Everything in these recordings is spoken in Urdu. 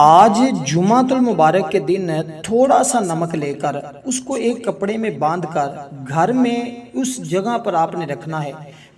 آج جمعۃ المبارک کے دن تھوڑا سا نمک لے کر اس کو ایک کپڑے میں باندھ کر گھر میں اس جگہ پر آپ نے رکھنا ہے۔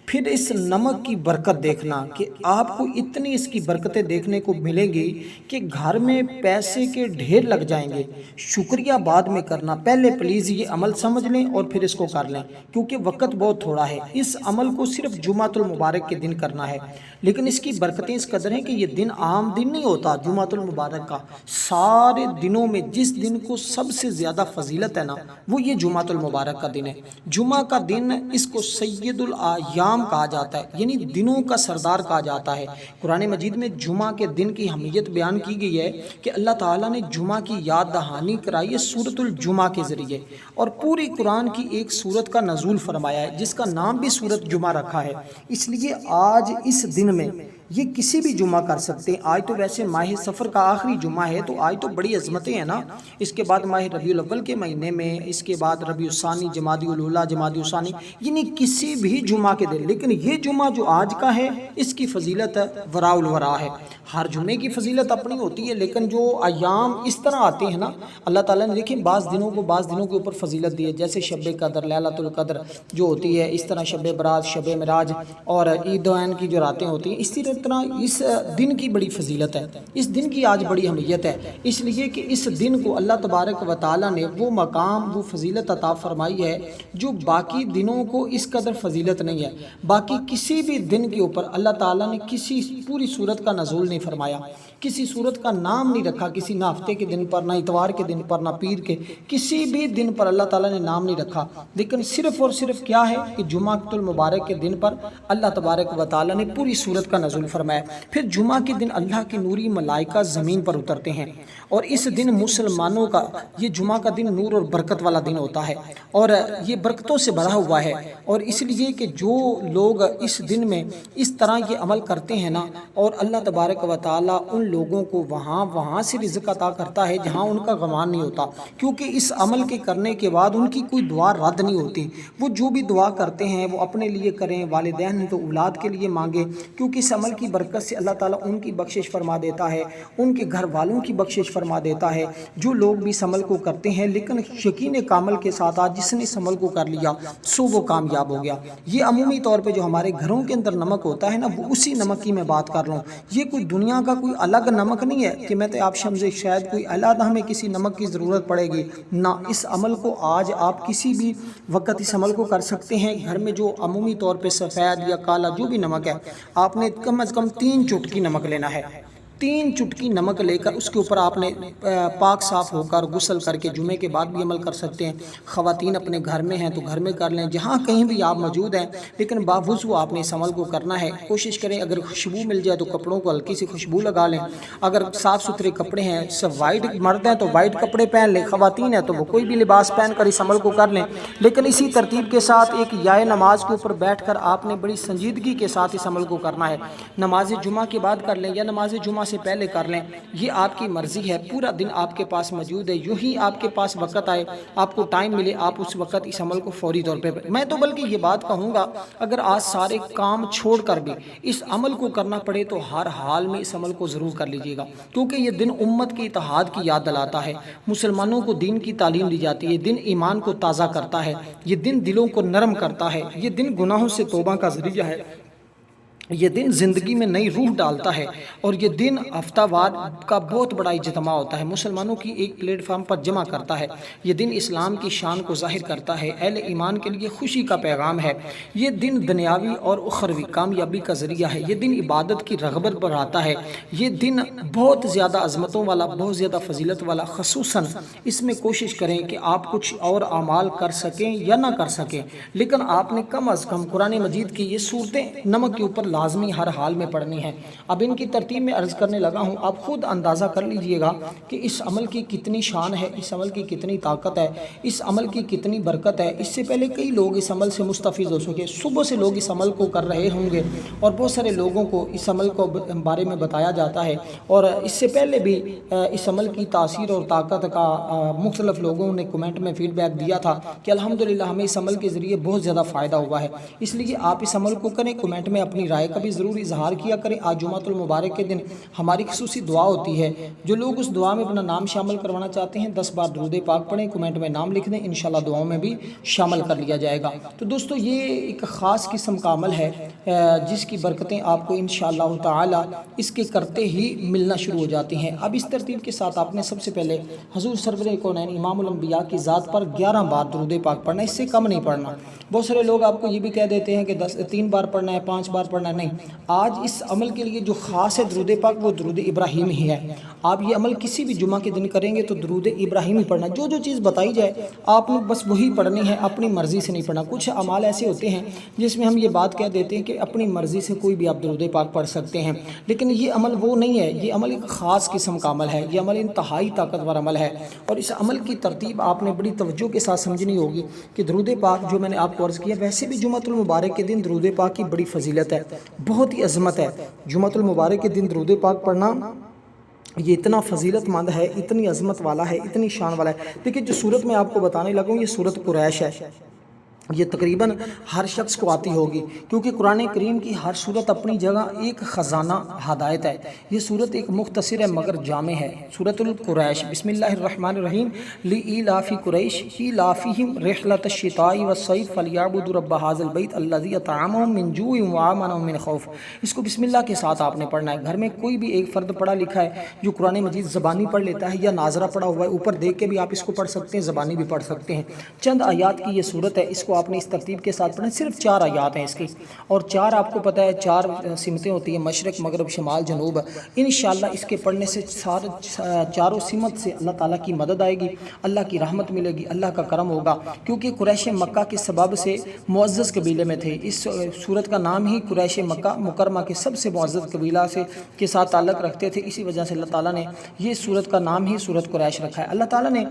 پھر اس نمک کی برکت دیکھنا کہ آپ کو اتنی اس کی برکتیں دیکھنے کو ملیں گی کہ گھر میں پیسے کے ڈھیر لگ جائیں گے۔ شکریہ بعد میں کرنا، پہلے پلیز یہ عمل سمجھ لیں اور پھر اس کو کر لیں، کیونکہ وقت بہت تھوڑا ہے۔ اس عمل کو صرف جمعۃ المبارک کے دن کرنا ہے، لیکن اس کی برکتیں اس قدر ہیں کہ یہ دن عام دن نہیں ہوتا۔ جمعۃ المبارک کا سارے دنوں میں جس دن کو سب سے زیادہ فضیلت ہے نا، وہ یہ جمعۃ المبارک کا دن ہے۔ جمعہ کا دن اس کو سید الایام کہا جاتا ہے، یعنی دنوں کا سردار کہا جاتا ہے۔ قرآن مجید میں جمعہ کے دن کی اہمیت بیان کی گئی ہے کہ اللہ تعالیٰ نے جمعہ کی یاد دہانی کرائی ہے سورۃ الجمعہ کے ذریعے، اور پوری قرآن کی ایک سورت کا نزول فرمایا ہے جس کا نام بھی سورۃ جمعہ رکھا ہے۔ اس لیے آج اس دن میں یہ کسی بھی جمعہ کر سکتے ہیں۔ آج تو ویسے ماہ سفر کا آخری جمعہ ہے، تو آج تو بڑی عظمتیں ہیں نا۔ اس کے بعد ماہ ربیع الاول کے مہینے میں، اس کے بعد ربیع الثانی، جمادی الاولیٰ، جمادی الثانی، یعنی کسی بھی جمعہ کے دن۔ لیکن یہ جمعہ جو آج کا ہے، اس کی فضیلت وراء الورا ہے۔ ہر جمعے کی فضیلت اپنی ہوتی ہے، لیکن جو ایام اس طرح آتے ہیں نا، اللہ تعالیٰ نے دیکھیں بعض دنوں کو بعض دنوں کے اوپر فضیلت دی ہے، جیسے شب قدر، لیلۃ القدر جو ہوتی ہے، اس طرح شب برات، شب معراج اور عیدین کی جو راتیں ہوتی ہیں، اسی طرح اس دن کی بڑی فضیلت ہے۔ اس دن کی آج بڑی اہمیت ہے، اس لیے کہ اس دن کو اللہ تبارک و تعالیٰ نے وہ مقام، وہ فضیلت عطا فرمائی ہے جو باقی دنوں کو اس قدر فضیلت نہیں ہے۔ باقی کسی بھی دن کے اوپر اللہ تعالیٰ نے کسی پوری صورت کا نزول نہیں فرمایا، کسی صورت کا نام نہیں رکھا، کسی نہ ہفتے کے دن پر، نہ اتوار کے دن پر، نہ پیر کے، کسی بھی دن پر اللہ تعالیٰ نے نام نہیں رکھا۔ لیکن صرف اور صرف کیا ہے کہ جمعۃ المبارک کے دن پر اللہ تبارک و تعالیٰ نے پوری صورت کا نزول فرمایا۔ پھر جمعہ کے دن اللہ کی نوری ملائکہ زمین پر اترتے ہیں، اور اس دن مسلمانوں کا یہ جمعہ کا دن نور اور برکت والا دن ہوتا ہے، اور یہ برکتوں سے بھرا ہوا ہے۔ اور اس لیے کہ جو لوگ اس دن میں اس طرح یہ عمل کرتے ہیں نا، اور اللہ تبارک و تعالیٰ ان لوگوں کو وہاں سے رزق عطا کرتا ہے جہاں ان کا گمان نہیں ہوتا، کیونکہ اس عمل کے کرنے کے بعد ان کی کوئی دعا رد نہیں ہوتی۔ وہ جو بھی دعا کرتے ہیں وہ اپنے لیے کریں، والدین ہیں تو اولاد کے لیے مانگیں، کیونکہ اس عمل کی برکت سے اللہ تعالیٰ ان کی بخشش فرما دیتا ہے، ان کے گھر والوں کی بخشش فرما دیتا ہے۔ جو لوگ بھی اس عمل کو کرتے ہیں لیکن یقین کامل کے ساتھ، آج جس نے اس عمل کو کر لیا سو وہ کامیاب ہو گیا۔ یہ عمومی طور پہ جو ہمارے گھروں کے اندر نمک ہوتا ہے نا، وہ اسی نمک کی میں بات کر رہا ہوں۔ یہ کوئی دنیا کا کوئی الگ نمک نہیں ہے کہ میں تو آپ شمزے شاید کوئی علیحدہ ہمیں کسی نمک کی ضرورت پڑے گی، نہ۔ اس عمل کو آج آپ کسی بھی وقت اس عمل کو کر سکتے ہیں۔ گھر میں جو عمومی طور پہ سفید یا کالا جو بھی نمک ہے، آپ نے کم از کم 3 چٹکی نمک لینا ہے۔ 3 چٹکی نمک لے کر اس کے اوپر آپ نے پاک صاف ہو کر غسل کر کے جمعے کے بعد بھی عمل کر سکتے ہیں۔ خواتین اپنے گھر میں ہیں تو گھر میں کر لیں، جہاں کہیں بھی آپ موجود ہیں، لیکن باوضو آپ نے اس عمل کو کرنا ہے۔ کوشش کریں اگر خوشبو مل جائے تو کپڑوں کو ہلکی سی خوشبو لگا لیں۔ اگر صاف ستھرے کپڑے ہیں، سب وائٹ مرد ہیں تو وائٹ کپڑے پہن لیں، خواتین ہیں تو وہ کوئی بھی لباس پہن کر اس عمل کو کر لیں۔ لیکن اسی ترتیب کے ساتھ ایک یائے نماز کے اوپر بیٹھ کر آپ نے بڑی سنجیدگی کے ساتھ اس عمل کو کرنا ہے۔ نماز جمعہ کے بعد کر لیں یا نماز جمعہ سے پہلے کر لیں، یہ آپ کی مرضی ہے۔ پورا دن آپ کے پاس موجود ہے، یوں ہی آپ کے پاس وقت آئے، آپ کو ٹائم ملے، آپ اس وقت اس عمل کو فوری طور پہ، میں تو بلکہ یہ بات کہوں گا اگر آج سارے کام چھوڑ کر بھی اس عمل کو کرنا پڑے تو ہر حال میں اس عمل کو ضرور کر لیجیے گا، کیونکہ یہ دن امت کے اتحاد کی یاد دلاتا ہے، مسلمانوں کو دین کی تعلیم دی جاتی ہے، یہ دن ایمان کو تازہ کرتا ہے، یہ دن دلوں کو نرم کرتا ہے، یہ دن گناہوں سے توبہ کا ذریعہ ہے، یہ دن زندگی میں نئی روح ڈالتا ہے، اور یہ دن ہفتہ وار کا بہت بڑا اجتماع ہوتا ہے، مسلمانوں کی ایک پلیٹ فارم پر جمع کرتا ہے۔ یہ دن اسلام کی شان کو ظاہر کرتا ہے، اہل ایمان کے لیے خوشی کا پیغام ہے۔ یہ دن دنیاوی اور اخروی کامیابی کا ذریعہ ہے، یہ دن عبادت کی رغبت بڑھاتا ہے، یہ دن بہت زیادہ عظمتوں والا، بہت زیادہ فضیلت والا۔ خصوصاً اس میں کوشش کریں کہ آپ کچھ اور اعمال کر سکیں یا نہ کر سکیں، لیکن آپ نے کم از کم قرآن مجید کی یہ صورتیں نمک کے اوپر لازمی ہر حال میں پڑھنی ہے۔ اب ان کی ترتیب میں عرض کرنے لگا ہوں، آپ خود اندازہ کر لیجئے گا کہ اس عمل کی کتنی شان ہے، اس عمل کی کتنی طاقت ہے، اس عمل کی کتنی برکت ہے۔ اس سے پہلے کئی لوگ اس عمل سے مستفید ہو سکے، صبح سے لوگ اس عمل کو کر رہے ہوں گے، اور بہت سارے لوگوں کو اس عمل کو بارے میں بتایا جاتا ہے، اور اس سے پہلے بھی اس عمل کی تاثیر اور طاقت کا مختلف لوگوں نے کمنٹ میں فیڈ بیک دیا تھا کہ الحمدللہ ہمیں اس عمل کے ذریعے بہت زیادہ فائدہ ہوا ہے۔ اس لیے آپ اس عمل کو کریں، کمنٹ میں اپنی رائے رائے کا بھی ضرور اظہار کیا کریں۔ آج جمعۃ المبارک کے دن ہماری خصوصی دعا ہوتی ہے، جو لوگ اس دعا میں اپنا نام شامل کروانا چاہتے ہیں 10 بار درود پاک پڑھیں، کمنٹ میں نام لکھ دیں، انشاءاللہ دعاؤں میں بھی شامل کر لیا جائے گا۔ تو دوستو یہ ایک خاص قسم کا عمل ہے جس کی برکتیں آپ کو انشاءاللہ تعالی اس کے کرتے ہی ملنا شروع ہو جاتی ہیں۔ اب اس ترتیب کے ساتھ آپ نے سب سے پہلے حضور سرور کونین امام الانبیاء کی ذات پر 11 بار درود پاک پڑھنا، اس سے کم نہیں پڑھنا۔ بہت سارے لوگ آپ کو یہ بھی کہہ دیتے ہیں کہ 3 بار پڑھنا ہے، 5 بار پڑھنا ہے، نہیں۔ آج اس عمل کے لیے جو خاص ہے درود پاک، وہ درود ابراہیم ہی ہے۔ آپ یہ عمل کسی بھی جمعہ کے دن کریں گے تو درود ابراہیم ہی پڑھنا، جو چیز بتائی جائے آپ نے بس وہی پڑھنی ہے، اپنی مرضی سے نہیں پڑھنا۔ کچھ اعمال ایسے ہوتے ہیں جس میں ہم یہ بات کہہ دیتے ہیں کہ اپنی مرضی سے کوئی بھی آپ درود پاک پڑھ سکتے ہیں، لیکن یہ عمل وہ نہیں ہے۔ یہ عمل ایک خاص قسم کا عمل ہے، یہ عمل انتہائی طاقتور عمل ہے، اور اس عمل کی ترتیب آپ نے بڑی توجہ کے ساتھ سمجھنی ہوگی کہ درود پاک جو میں نے آپ کو عرض کیا، ویسے بھی جمعۃ المبارک کے دن درود پاک کی بڑی فضیلت ہے، بہت ہی عظمت ہے۔ جمعۃ المبارک کے دن درود پاک پڑھنا یہ اتنا فضیلت مند ہے، اتنی عظمت والا ہے، اتنی شان والا ہے۔ دیکھیں جو صورت میں آپ کو بتانے لگا ہوں، یہ صورت قریش ہے، یہ تقریباً ہر شخص کو آتی ہوگی، کیونکہ قرآن کریم کی ہر صورت اپنی جگہ ایک خزانہ ہدایت ہے۔ یہ صورت ایک مختصر ہے مگر جامع ہے۔ سورۃ القریش، بسم اللہ الرحمن الرحیم، لإیلاف قریش ایلافہم رحلۃ الشتاء والصیف فلیعبدوا رب ھذا البیت الذی اطعمہم من جوع وآمنہم من خوف۔ اس کو بسم اللہ کے ساتھ آپ نے پڑھنا ہے۔ گھر میں کوئی بھی ایک فرد پڑھا لکھا ہے جو قرآن مجید زبانی پڑھ لیتا ہے یا ناظرہ پڑھا ہوا ہے، اوپر دیکھ کے بھی آپ اس کو پڑھ سکتے ہیں، زبانی بھی پڑھ سکتے ہیں۔ چند آیات کی یہ صورت ہے، اس کو آپ نے اس ترتیب کے ساتھ پڑھیں۔ صرف 4 آیات ہیں اس کی، اور 4 آپ کو پتہ ہے 4 سمتیں ہوتی ہیں، مشرق، مغرب، شمال، جنوب۔ انشاءاللہ اس کے پڑھنے سے چاروں سمت سے اللہ تعالیٰ کی مدد آئے گی، اللہ کی رحمت ملے گی، اللہ کا کرم ہوگا، کیونکہ قریش مکہ کے سبب سے معزز قبیلے میں تھے۔ اس سورت کا نام ہی قریش مکہ مکرمہ کے سب سے معزز قبیلہ کے ساتھ تعلق رکھتے تھے، اسی وجہ سے اللہ تعالیٰ نے یہ سورت کا نام ہی سورت قریش رکھا ہے۔ اللہ تعالیٰ نے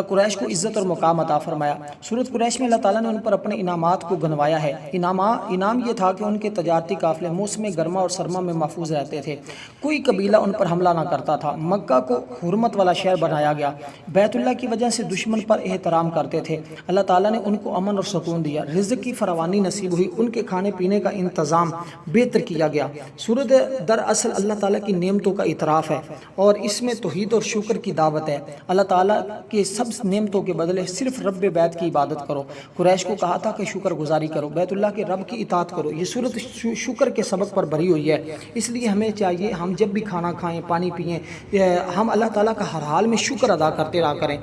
قریش کو عزت اور مقام عطا فرمایا۔ سورت قریش میں اللہ تعالیٰ نے ان پر اپنے انعامات کو گنوایا ہے۔ انعام یہ تھا کہ ان کے تجارتی قافلے موسم گرما اور سرما میں محفوظ رہتے تھے، کوئی قبیلہ ان پر حملہ نہ کرتا تھا۔ مکہ کو حرمت والا شہر بنایا گیا، بیت اللہ کی وجہ سے دشمن پر احترام کرتے تھے۔ اللہ تعالیٰ نے ان کو امن اور سکون دیا، رزق کی فراوانی نصیب ہوئی، ان کے کھانے پینے کا انتظام بہتر کیا گیا۔ سورت دراصل اللہ تعالیٰ کی نعمتوں کا اعتراف ہے، اور اس میں توحید اور شکر کی دعوت ہے۔ اللہ تعالیٰ کے سب نعمتوں کے بدلے صرف رب بیت کی عبادت کرو۔ قریش کو کہا تھا کہ شکر گزاری کرو، بیت اللہ کے رب کی اطاعت کرو۔ یہ صورت شکر کے سبق پر بھری ہوئی ہے، اس لیے ہمیں چاہیے ہم جب بھی کھانا کھائیں، پانی پئیں، ہم اللہ تعالیٰ کا ہر حال میں شکر ادا کرتے رہا کریں۔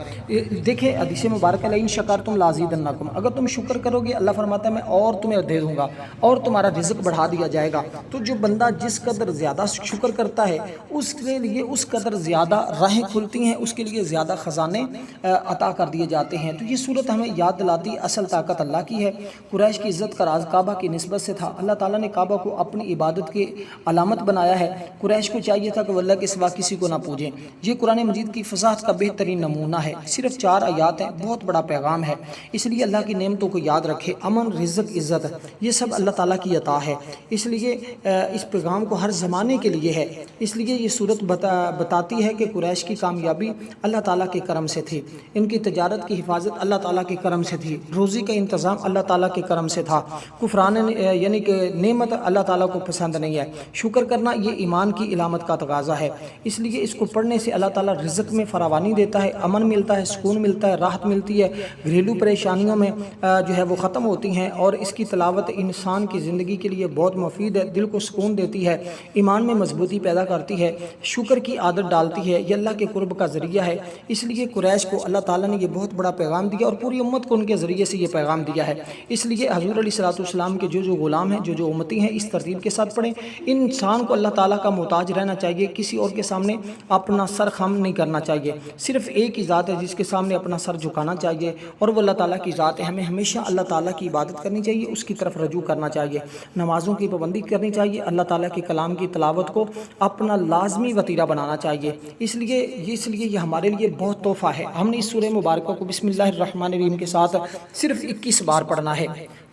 دیکھیں حدیث مبارکہ لئن شکرتم لازیدنکم، اگر تم شکر کرو گے اللہ فرماتا ہے میں اور تمہیں دے دوں گا اور تمہارا رزق بڑھا دیا جائے گا۔ تو جو بندہ جس قدر زیادہ شکر کرتا ہے اس کے لیے اس قدر زیادہ راہیں کھلتی ہیں، اس کے لیے زیادہ خزانے عطا کر دیے جاتے ہیں۔ تو یہ صورت ہمیں یاد دلاتی اصل طاقت اللہ کی ہے۔ قریش کی عزت کا راز کعبہ کی نسبت سے تھا۔ اللہ تعالیٰ نے کعبہ کو اپنی عبادت کی علامت بنایا ہے۔ قریش کو چاہیے تھا کہ وہ اللہ کے سوا کسی کو نہ پوجیں۔ یہ قرآن مجید کی فصاحت کا بہترین نمونہ ہے۔ صرف 4 آیات ہیں، بہت بڑا پیغام ہے، اس لیے اللہ کی نعمتوں کو یاد رکھے۔ امن، رزق، عزت، یہ سب اللہ تعالیٰ کی عطا ہے، اس لیے اس پیغام کو ہر زمانے کے لیے ہے۔ اس لیے یہ صورت بتاتی ہے کہ قریش کی کامیابی اللہ تعالیٰ کے کرم سے تھی، ان کی تجارت کی حفاظت اللہ تعالیٰ کے کرم سے تھی، روزی کا انتظام اللہ تعالیٰ کے کرم سے تھا۔ کفران یعنی کہ نعمت اللہ تعالیٰ کو پسند نہیں ہے۔ شکر کرنا یہ ایمان کی علامت کا تقاضا ہے، اس لیے اس کو پڑھنے سے اللہ تعالیٰ رزق میں فراوانی دیتا ہے، امن ملتا ہے، سکون ملتا ہے، راحت ملتی ہے، گھریلو پریشانیوں میں جو ہے وہ ختم ہوتی ہیں، اور اس کی تلاوت انسان کی زندگی کے لیے بہت مفید ہے، دل کو سکون دیتی ہے، ایمان میں مضبوطی پیدا کرتی ہے، شکر کی عادت ڈالتی ہے، یہ اللہ کے قرب کا ذریعہ ہے۔ اس لیے قریش کو اللہ تعالیٰ نے یہ بہت بڑا پیغام دیا اور پوری امت کو ان کے ذریعے سے یہ پیغام دیا ہے۔ اس لیے حضور علیہ الصلوۃ والسلام کے جو غلام ہیں، جو امتی ہیں، اس ترتیب کے ساتھ پڑھیں۔ انسان کو اللہ تعالیٰ کا محتاج رہنا چاہیے، کسی اور کے سامنے اپنا سر خم نہیں کرنا چاہیے۔ صرف ایک ہی ذات ہے جس کے سامنے اپنا سر جھکانا چاہیے، اور وہ اللہ تعالیٰ کی ذات ہے۔ ہمیں ہمیشہ اللہ تعالیٰ کی عبادت کرنی چاہیے، اس کی طرف رجوع کرنا چاہیے، نمازوں کی پابندی کرنی چاہیے، اللہ تعالیٰ کے کلام کی تلاوت کو اپنا لازمی وتیرہ بنانا چاہیے۔ اس لیے یہ ہمارے لیے بہت تحفہ ہے۔ ہم نے اس سورہ مبارکہ کو بسم اللہ الرحمن الرحیم کے ساتھ صرف 21 بار پڑھنا ہے۔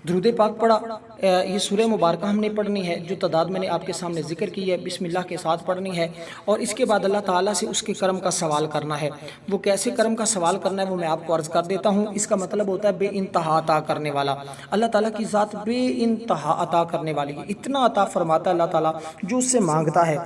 درود پاک پڑھا۔ یہ سورہ مبارکہ ہم نے پڑھنی ہے، جو تعداد میں نے آپ کے سامنے ذکر کی ہے، بسم اللہ کے ساتھ پڑھنی ہے، اور اس کے بعد اللہ تعالیٰ سے اس کے کرم کا سوال کرنا ہے۔ وہ کیسے کرم کا سوال کرنا ہے وہ میں آپ کو عرض کر دیتا ہوں۔ اس کا مطلب ہوتا ہے بے انتہا عطا کرنے والا۔ اللہ تعالیٰ کی ذات بے انتہا عطا کرنے والی ہے، اتنا عطا فرماتا ہے اللہ تعالیٰ جو اس سے مانگتا ہے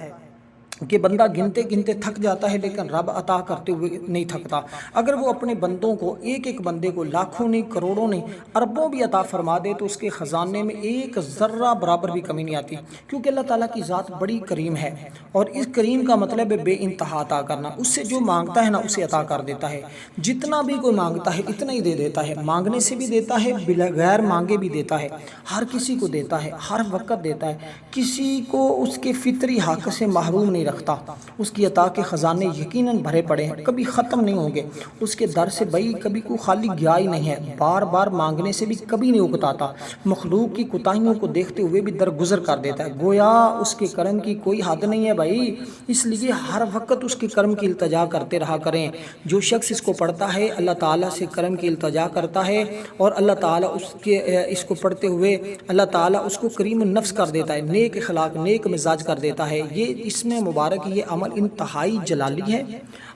کہ بندہ گنتے گنتے تھک جاتا ہے، لیکن رب عطا کرتے ہوئے نہیں تھکتا۔ اگر وہ اپنے بندوں کو، ایک ایک بندے کو لاکھوں نہیں، کروڑوں نہیں، اربوں بھی عطا فرما دے تو اس کے خزانے میں ایک ذرہ برابر بھی کمی نہیں آتی، کیونکہ اللہ تعالیٰ کی ذات بڑی کریم ہے، اور اس کریم کا مطلب ہے بے انتہا عطا کرنا۔ اس سے جو مانگتا ہے نا اسے عطا کر دیتا ہے، جتنا بھی کوئی مانگتا ہے اتنا ہی دے دیتا ہے، مانگنے سے بھی دیتا ہے، بغیر مانگے بھی دیتا ہے، ہر کسی کو دیتا ہے، ہر وقت دیتا ہے، کسی کو اس کے فطری حق سے محروم نہیں رکھتا۔ اس کی عطا کے خزانے یقیناً بھرے پڑے ہیں، کبھی ختم نہیں ہوں گے۔ اس کے در سے بھائی کبھی کوئی خالی گیا ہی نہیں ہے، بار بار مانگنے سے بھی کبھی نہیں اکتاتا، مخلوق کی کوتاہیوں کو دیکھتے ہوئے بھی درگزر کر دیتا ہے، گویا اس کے کرم کی کوئی حد نہیں ہے بھائی۔ اس لیے ہر وقت اس کے کرم کی التجا کرتے رہا کریں۔ جو شخص اس کو پڑھتا ہے اللہ تعالیٰ سے کرم کی التجا کرتا ہے، اور اللہ تعالیٰ اس کو پڑھتے ہوئے اللہ تعالیٰ اس کو کریم النفس کر دیتا ہے، نیک اخلاق، نیک مزاج کر دیتا ہے۔ یہ اس میں مبارک یہ عمل انتہائی جلالی ہے،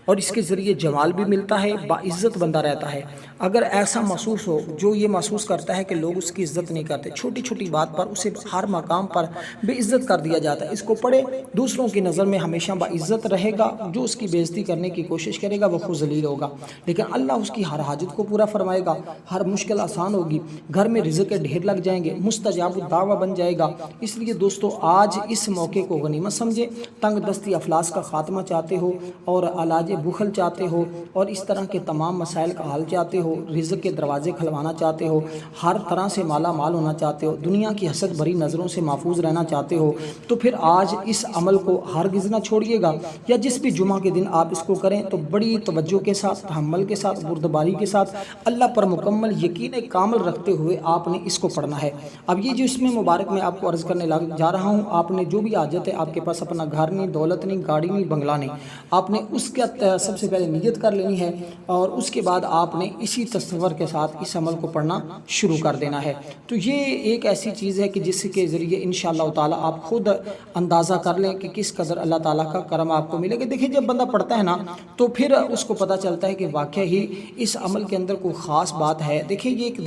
اور اس کے ذریعے جمال بھی ملتا ہے، باعزت بندہ رہتا ہے۔ اگر ایسا محسوس ہو، جو یہ محسوس کرتا ہے کہ لوگ اس کی عزت نہیں کرتے، چھوٹی چھوٹی بات پر اسے ہر مقام پر بے عزت کر دیا جاتا ہے، اس کو پڑھے، دوسروں کی نظر میں ہمیشہ باعزت رہے گا۔ جو اس کی بے عزتی کرنے کی کوشش کرے گا وہ خود ذلیل ہوگا، لیکن اللہ اس کی ہر حاجت کو پورا فرمائے گا، ہر مشکل آسان ہوگی، گھر میں رزق کے ڈھیر لگ جائیں گے، مستجاب الدعوہ بن جائے گا۔ اس لیے دوستو آج اس موقع کو غنیمت سمجھے۔ تنگ دستی افلاس کا خاتمہ چاہتے ہو، اور علاج بخل چاہتے ہو، اور اس طرح کے تمام مسائل کا حل چاہتے ہو، رزق کے دروازے کھلوانا چاہتے ہو، ہر طرح سے مالا مال ہونا چاہتے ہو، دنیا کی حسد بھری نظروں سے محفوظ رہنا چاہتے ہو، تو پھر آج اس عمل کو ہرگز نہ چھوڑیے گا، یا جس بھی جمعہ کے دن آپ اس کو کریں تو بڑی توجہ کے ساتھ، تحمل کے ساتھ، بردباری کے ساتھ، اللہ پر مکمل یقین کامل رکھتے ہوئے آپ نے اس کو پڑھنا ہے۔ اب یہ جو اس میں مبارک میں آپ کو عرض کرنے جا رہا ہوں، آپ نے جو بھی حاجت ہے، آپ کے پاس اپنا گھر نہیں، دولت نہیں، گاڑی نہیں، بنگلہ نہیں، آپ نے اس کا سب سے پہلے نیت کر لینی ہے، اور اس کے بعد آپ نے اسی تصور کے ساتھ اس عمل کو پڑھنا شروع کر دینا ہے۔ تو یہ ایک ایسی چیز ہے کہ جس کے ذریعے انشاءاللہ تعالیٰ آپ خود اندازہ کر لیں کہ کس قدر اللہ تعالیٰ کا کرم آپ کو ملے گا۔ دیکھیں جب بندہ پڑھتا ہے نا تو پھر اس کو پتہ چلتا ہے کہ واقعہ ہی اس عمل کے اندر کوئی خاص بات ہے۔ دیکھیں یہ ایک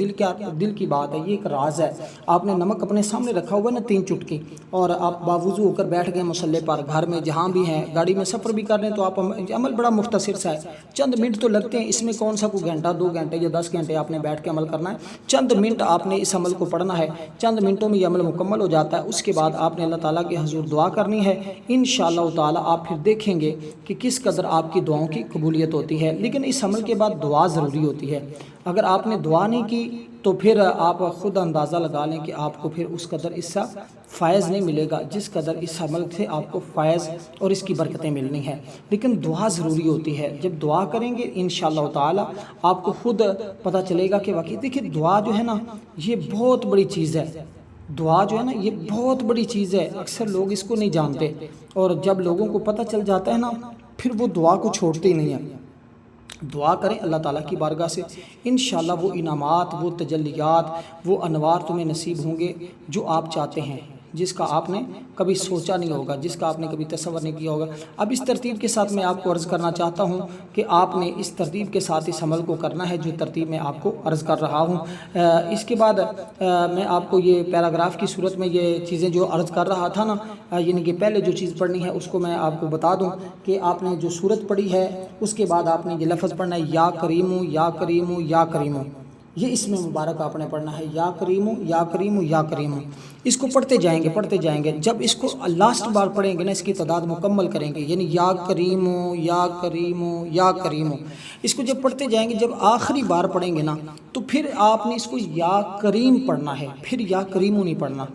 دل کی بات ہے، یہ ایک راز ہے۔ آپ نے نمک اپنے سامنے رکھا ہوا ہے نا 3 چٹکی، اور آپ باوضو ہو کر بیٹھ گئے مصلی پر، گھر میں جہاں بھی ہیں، گاڑی میں سفر بھی کر رہے ہیں، تو آپ عمل بڑا مختصر سا ہے، چند منٹ تو لگتے ہیں، اس میں کون سا کوئی گھنٹہ 2 گھنٹے یا 10 گھنٹے آپ نے بیٹھ کے عمل کرنا ہے، چند منٹ آپ نے اس عمل کو پڑھنا ہے، چند منٹوں میں یہ عمل مکمل ہو جاتا ہے۔ اس کے بعد آپ نے اللہ تعالیٰ کے حضور دعا کرنی ہے، انشاءاللہ تعالیٰ آپ پھر دیکھیں گے کہ کس قدر آپ کی دعاؤں کی قبولیت ہوتی ہے۔ لیکن اس عمل کے بعد دعا ضروری ہوتی ہے، اگر آپ نے دعا نہیں کی تو پھر آپ خود اندازہ لگا لیں کہ آپ کو پھر اس قدر اس سے فائز نہیں ملے گا جس قدر اس عمل سے آپ کو فائز اور اس کی برکتیں ملنی ہیں۔ لیکن دعا ضروری ہوتی ہے، جب دعا کریں گے انشاءاللہ تعالی آپ کو خود پتہ چلے گا کہ واقعی دیکھیں دعا جو ہے نا یہ بہت بڑی چیز ہے، دعا جو ہے نا یہ بہت بڑی چیز ہے، اکثر لوگ اس کو نہیں جانتے، اور جب لوگوں کو پتہ چل جاتا ہے نا پھر وہ دعا کو چھوڑتے ہی نہیں ہیں۔ دعا کریں اللہ تعالیٰ کی بارگاہ سے، انشاءاللہ وہ انعامات، وہ تجلیات، وہ انوار تمہیں نصیب ہوں گے جو آپ چاہتے ہیں، جس کا آپ نے کبھی سوچا نہیں ہوگا، جس کا آپ نے کبھی تصور نہیں کیا ہوگا۔ اب اس ترتیب کے ساتھ میں آپ کو عرض کرنا چاہتا ہوں کہ آپ نے اس ترتیب کے ساتھ اس عمل کو کرنا ہے جو ترتیب میں آپ کو عرض کر رہا ہوں۔ اس کے بعد میں آپ کو یہ پیراگراف کی صورت میں یہ چیزیں جو عرض کر رہا تھا نا، یعنی کہ پہلے جو چیز پڑھنی ہے اس کو میں آپ کو بتا دوں کہ آپ نے جو صورت پڑھی ہے اس کے بعد آپ نے یہ لفظ پڑھنا ہے یا کریمو یا کریمو یا کریمو، یہ اس میں مبارک آپ نے پڑھنا ہے یا کریمو یا کریمو یا کریمو۔ اس کو پڑھتے جائیں گے، جب اس کو لاسٹ بار پڑھیں گے نا اس کی تعداد مکمل کریں گے، یعنی یا کریمو یا کریمو یا کریمو، اس کو جب پڑھتے جائیں گے جب آخری بار پڑھیں گے نا تو پھر آپ نے اس کو یا کریم پڑھنا ہے، پھر یا کریمو نہیں پڑھنا،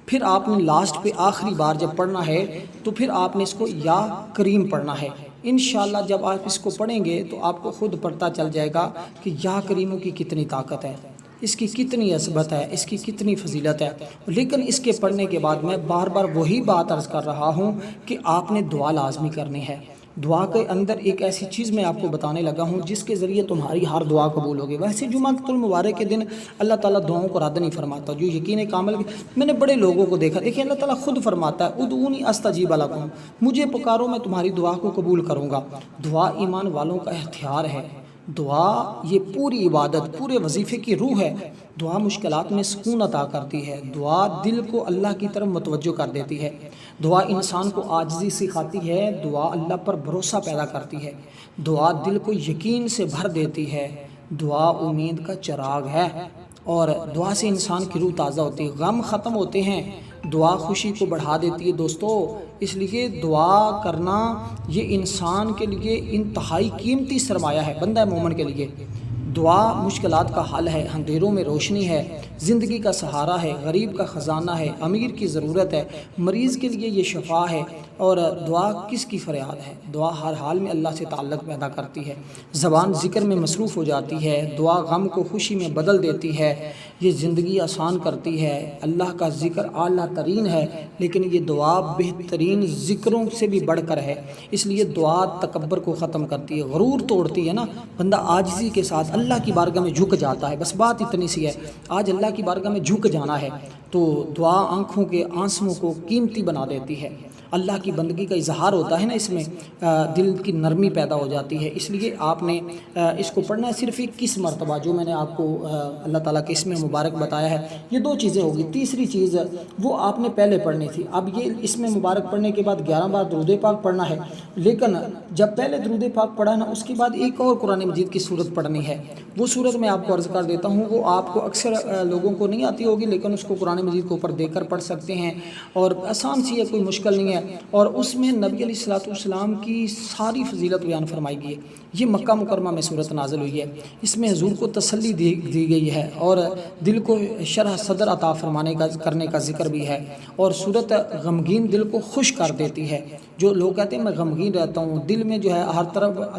پھر آپ نے لاسٹ پہ آخری بار جب پڑھنا ہے تو پھر آپ نے اس کو یا کریم پڑھنا ہے۔ انشاءاللہ جب آپ اس کو پڑھیں گے تو آپ کو خود پتہ چل جائے گا کہ یا کریموں کی کتنی طاقت ہے، اس کی کتنی عظمت ہے، اس کی کتنی فضیلت ہے۔ لیکن اس کے پڑھنے کے بعد میں بار بار وہی بات عرض کر رہا ہوں کہ آپ نے دعا لازمی کرنی ہے، دعا کے اندر ایک ایسی چیز میں آپ کو بتانے لگا ہوں جس کے ذریعے تمہاری ہر دعا قبول ہوگی۔ ویسے جمعۃ المبارک کے دن اللہ تعالیٰ دعاؤں کو رد نہیں فرماتا، جو یقین کامل میں نے بڑے لوگوں کو دیکھا، دیکھیں اللہ تعالیٰ خود فرماتا ہے ادعونی استجیب لکم، مجھے پکارو میں تمہاری دعا کو قبول کروں گا۔ دعا ایمان والوں کا اختیار ہے، دعا یہ پوری عبادت، پورے وظیفے کی روح ہے۔ دعا مشکلات میں سکون عطا کرتی ہے، دعا دل کو اللہ کی طرف متوجہ کر دیتی ہے، دعا انسان کو عاجزی سکھاتی ہے، دعا اللہ پر بھروسہ پیدا کرتی ہے، دعا دل کو یقین سے بھر دیتی ہے، دعا امید کا چراغ ہے، اور دعا سے انسان کی روح تازہ ہوتی ہے، غم ختم ہوتے ہیں، دعا خوشی کو بڑھا دیتی ہے۔ دوستو اس لیے دعا کرنا یہ انسان کے لیے انتہائی قیمتی سرمایہ ہے، بندہ مومن کے لیے۔ دعا مشکلات کا حل ہے، اندھیروں میں روشنی ہے، زندگی کا سہارا ہے، غریب کا خزانہ ہے، امیر کی ضرورت ہے، مریض کے لیے یہ شفا ہے، اور دعا کس کی فریاد ہے؟ دعا ہر حال میں اللہ سے تعلق پیدا کرتی ہے، زبان ذکر میں مصروف ہو جاتی ہے، دعا غم کو خوشی میں بدل دیتی ہے، یہ زندگی آسان کرتی ہے۔ اللہ کا ذکر اعلیٰ ترین ہے، لیکن یہ دعا بہترین ذکروں سے بھی بڑھ کر ہے، اس لیے دعا تکبر کو ختم کرتی ہے، غرور توڑتی ہے نا، بندہ عاجزی کے ساتھ اللہ کی بارگاہ میں جھک جاتا ہے۔ بس بات اتنی سی ہے، آج اللہ کی بارگاہ میں جھک جانا ہے، تو دعا آنکھوں کے آنسوؤں کو قیمتی بنا دیتی ہے، اللہ کی بندگی کا اظہار ہوتا ہے نا، اس میں دل کی نرمی پیدا ہو جاتی ہے۔ اس لیے آپ نے اس کو پڑھنا ہے صرف 21 مرتبہ، جو میں نے آپ کو اللہ تعالیٰ کے اسم مبارک بتایا ہے۔ یہ دو چیزیں ہوگی، تیسری چیز وہ آپ نے پہلے پڑھنی تھی۔ اب یہ اسم مبارک پڑھنے کے بعد 11 بار درود پاک پڑھنا ہے، لیکن جب پہلے درود پاک پڑھا نا، اس کے بعد ایک اور قرآن مجید کی صورت پڑھنی ہے۔ وہ صورت میں آپ کو عرض کر دیتا ہوں، وہ آپ کو اکثر لوگوں کو نہیں آتی ہوگی، لیکن اس کو قرآن مجید کے اوپر دیکھ کر پڑھ سکتے ہیں، اور آسان سی ہے، کوئی مشکل نہیں ہے، اور اس میں نبی علیہ الصلوۃ والسلام کی ساری فضیلت بیان فرمائی گئی ہے۔ یہ مکہ مکرمہ میں صورت نازل ہوئی ہے، اس میں حضور کو تسلی دی گئی ہے، اور دل کو شرح صدر عطا کرنے کا ذکر بھی ہے، اور صورت غمگین دل کو خوش کر دیتی ہے۔ جو لوگ کہتے ہیں میں غمگین رہتا ہوں، دل میں جو ہے ہر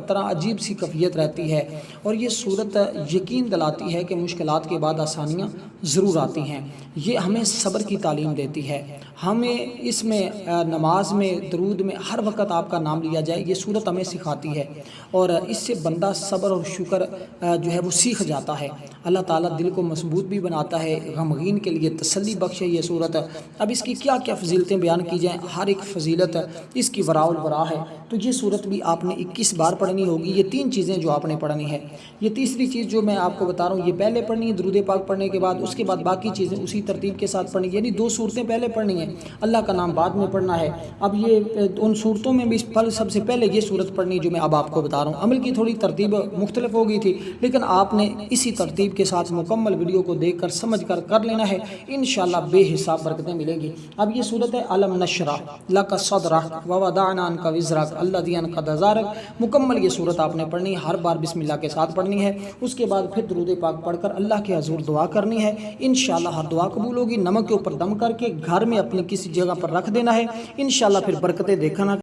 طرح عجیب سی کیفیت رہتی ہے، اور یہ صورت یقین دلاتی ہے کہ مشکلات کے بعد آسانیاں ضرور آتی ہیں۔ یہ ہمیں صبر کی تعلیم دیتی ہے، ہمیں اس میں نماز میں درود میں ہر وقت آپ کا نام لیا جائے، یہ صورت ہمیں سکھاتی ہے، اور اس سے بندہ صبر اور شکر جو ہے وہ سیکھ جاتا ہے۔ اللہ تعالیٰ دل کو مضبوط بھی بناتا ہے، غمگین کے لیے تسلی بخش ہے یہ صورت۔ اب اس کی کیا کیا فضیلتیں بیان کی جائیں، ہر ایک فضیلت اس کی وراء الورا ہے، تو یہ صورت بھی آپ نے 21 بار پڑھنی ہوگی۔ یہ 3 چیزیں جو آپ نے پڑھنی ہے، یہ تیسری چیز جو میں آپ کو بتا رہا ہوں، یہ پہلے پڑھنی ہے درود پاک پڑھنے کے بعد، اس کے بعد باقی چیزیں اسی ترتیب کے ساتھ پڑھنی، یعنی 2 صورتیں پہلے پڑھنی ہیں، اللہ کا نام بعد میں پڑھنا ہے۔ اب یہ ان صورتوں میں بھی سب سے پہلے یہ صورت پڑھنی جو میں اب آپ کو بتا رہا ہوں۔ عمل کی تھوڑی ترتیب مختلف ہو گئی تھی، لیکن آپ نے اسی ترتیب کے ساتھ مکمل ویڈیو کو دیکھ کر سمجھ کر لینا ہے، انشاءاللہ بے حساب برکتیں ملیں گی۔ اب یہ صورت ہے الم نشرح لک صدرک ووضعنا عنک وزرک الذی انقض ظہرک، مکمل یہ صورت آپ نے پڑھنی، ہر بار بسم اللہ کے ساتھ پڑھنی ہے، اس کے بعد پھر درود پاک پڑھ کر اللہ کے حضور دعا کرنی ہے، انشاءاللہ ہر دعا قبول ہوگی۔ نمک کے اوپر دم کر کے گھر میں اپنی کسی جگہ پر رکھ دینا ہے، انشاءاللہ پھر برکتیں دیکھنا۔